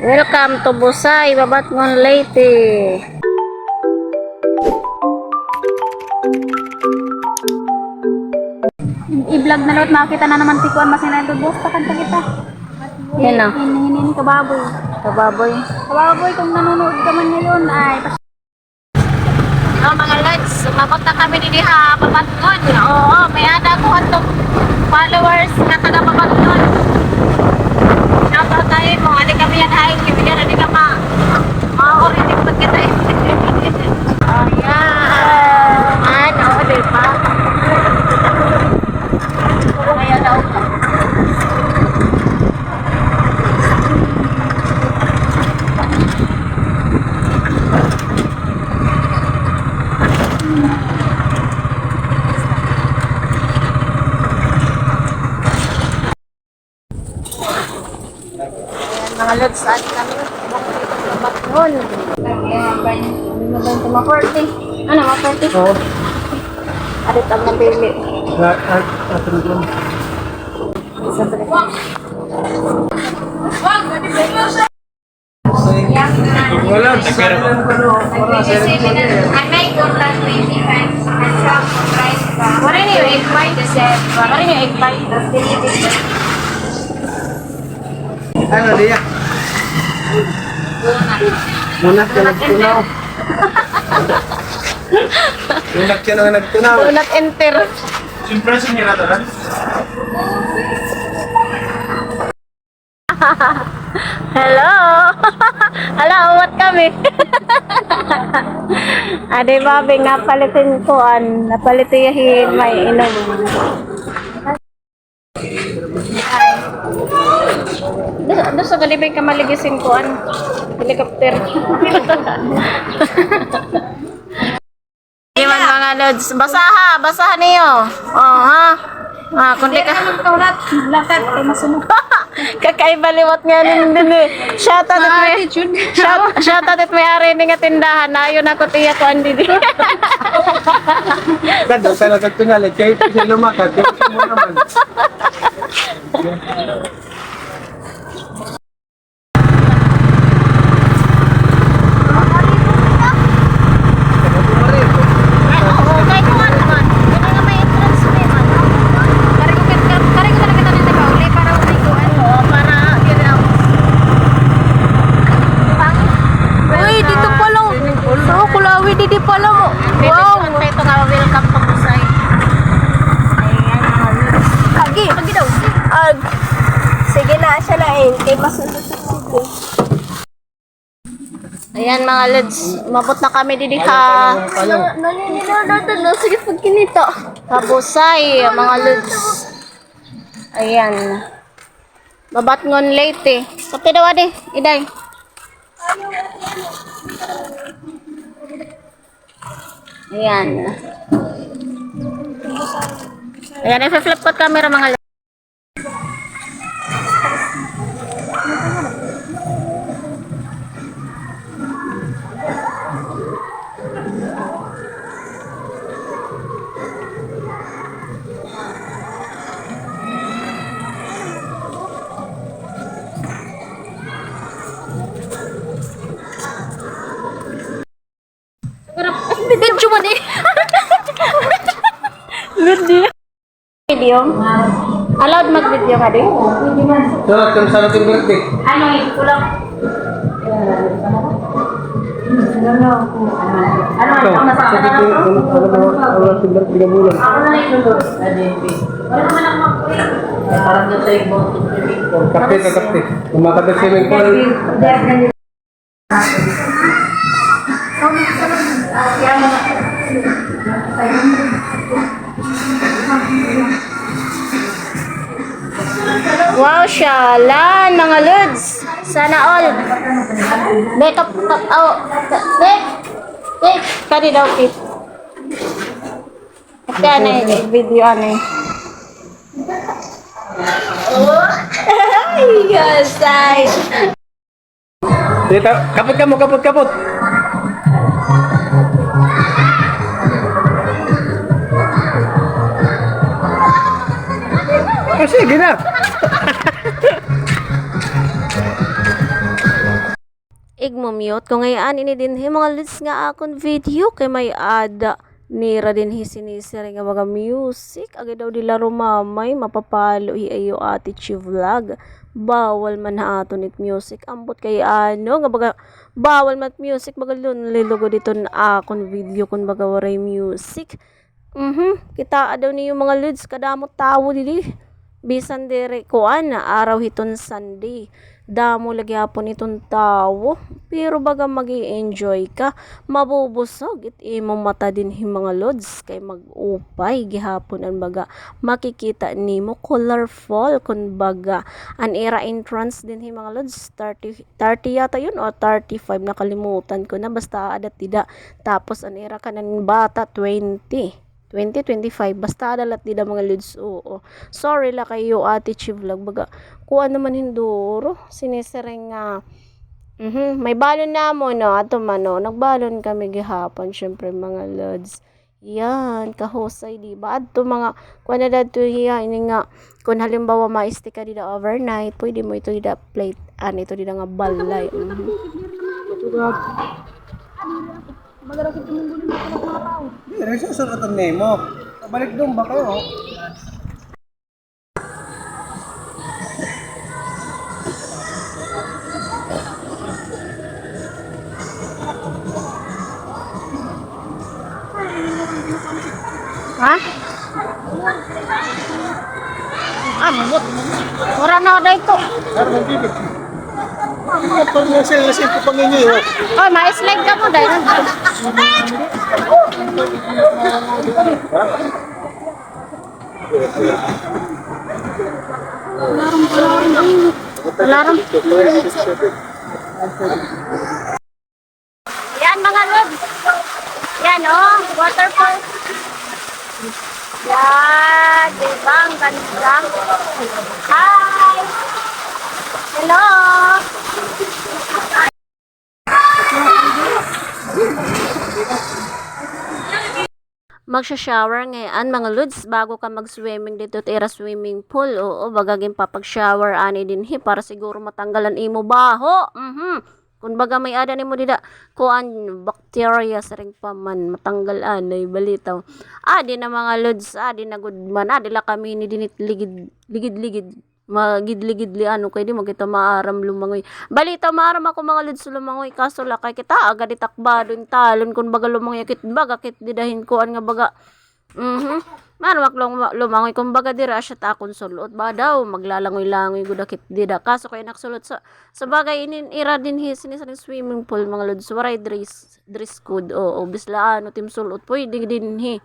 Welcome to Busay, Babatngon, Leyte. I-vlog na lot, makita na naman si Kuan Masinay to boss, pakanta kita. Yan o. Hinihinin kababoy. Kababoy. Kababoy, kung nanonood ka man ngayon, ay Mga lods, sumabot na kami din ha, Babatngon. Oo, may ada ko itong followers na taga Babatngon. Shoutout tayo mo, adi kami yan ay, yan adi ka ma-orinig pagkita. Ayan. Ano, diba? Kaya daw ka. Mga lods, saan kami? Bukong dito sa Babatngon. Ano ba ito? Ma-40? Ano, ma-40? Oo. Arit ang nabili. Atulog lang. Isa to rin. Wala, saan lang ko no? Wala, saan lang ko no? Wala niyo yung egg pie? Wala niyo yung egg pie? Ano diya? Munat ka nagtunaw. Munat ka na nagtunaw. Do not enter. Siyempre sa nila to, Hello! Hala, umat kami. Ade babing napalitin ko napalitiyahin may inom. Doon sa galibay ka maligisin ko helicopter. Iwan mga lods. Basahan niyo. Oh, ha? Kundi ka. lakat, ay masunod. Kakaiba liwat nga din eh. Shoutout at may ari ni nga tindahan. Ayon ako tiya ko andi di. Ganda, sana nagtunaw. Kahit siya lumakad, kahit siya mo naman. Wow! Ito nga, welcome to Busay. Agi daw. Sige na, siya na eh. Kay masunod sa sige. Ayan mga lods, umabot na kami didi ha. Nanininaw na. Sige, pag kinito. Kabusay, mga lods. Ayan. Babatngon Leyte. Kape daw adi, iday. Ayan. Ayan, i-flip ko camera mga lods. Video mo di. Video. Allowed mag-video ka din? Sarap kang sarap yung birthday. Ano yung kulang? Ito, sakit yung oras yung birthday ka bulan. Ako na ikulog. Wala naman ako mag-kuya. Parang doon tayo mo. Kape ka kape. Kumakabit sa mga call. Wow, syalan mga lods. Sana all. Bek up, Bek, tadi daw kit. Kaya na yung video ano eh. Ay, gasay. Dito, kapot ka mo, kapot. Sige na. igmo-mute ko ngayon ini din mga lods nga akong video kay may ada nira din sinisira nga mga music agad daw dila rumamay mapapalo ayo ati chi vlog bawal man ha ato nit music ambot kay ano nga baga bawal mat music baga lilugo dito na akong video kun baga waray music kita daw niyo mga lods kadamot tawo dili bisan dire kuan na araw hiton Sunday damo lagi hapon itong tawo pero baga magi-enjoy ka mabubusog it imong mata din hi mga lods kay mag-upay gihapon ang baga makikita nimo colorful kun baga an era entrance din hi mga lods 30 yata yun o 35 nakalimutan ko na basta adat tida tapos an era kanan bata 2025 basta adalat di da mga lods oo sorry la kayo ate chi vlog baga kuha naman hinduro sinisering nga may balon na mo no ato man no nagbalon kami gihapon syempre mga lods yan kahusay di ba adto mga kuha na dadto hiya ini nga kung halimbawa maisti ka dida overnight pwede mo ito dida plate ito dida nga balay Hindi, nagsusunod ang nemo. Balik doon ba kayo? Ha? Ambot. Wala na day ko. Ano bang bibig? Ito yung sila-sila ko pang inyo. Oh, ma-slide ka mo day. Alarm. Yan mga lods. Yan oh, waterfall. Yan, diba? Ang ganda. Hi! Hello! magsha-shower ngayon mga lods bago ka mag-swimming dito tira swimming pool oo bagagin papag-shower ani din para siguro matanggalan imo baho kung baga may ada nimo dida kuan bacteria sa ring paman matanggal anay balitaw adi na mga lods adi na good man adi la kami ni dinit ligid magidli-gidli ano kay di mo kita maaram lumangoy balita maaram ako mga lods lumangoy kaso la kay kita agad itakbado yung talon kun baga lumangoy kit baga kit didahin ko an nga baga maram lumangoy kun baga dira siya takon sulot ba daw maglalangoy-langoy gud kit dida kaso kay naksulot sa bagay inin ira din hisin sa swimming pool mga lods waray dress code o bisla ano tim sulot pwede din hi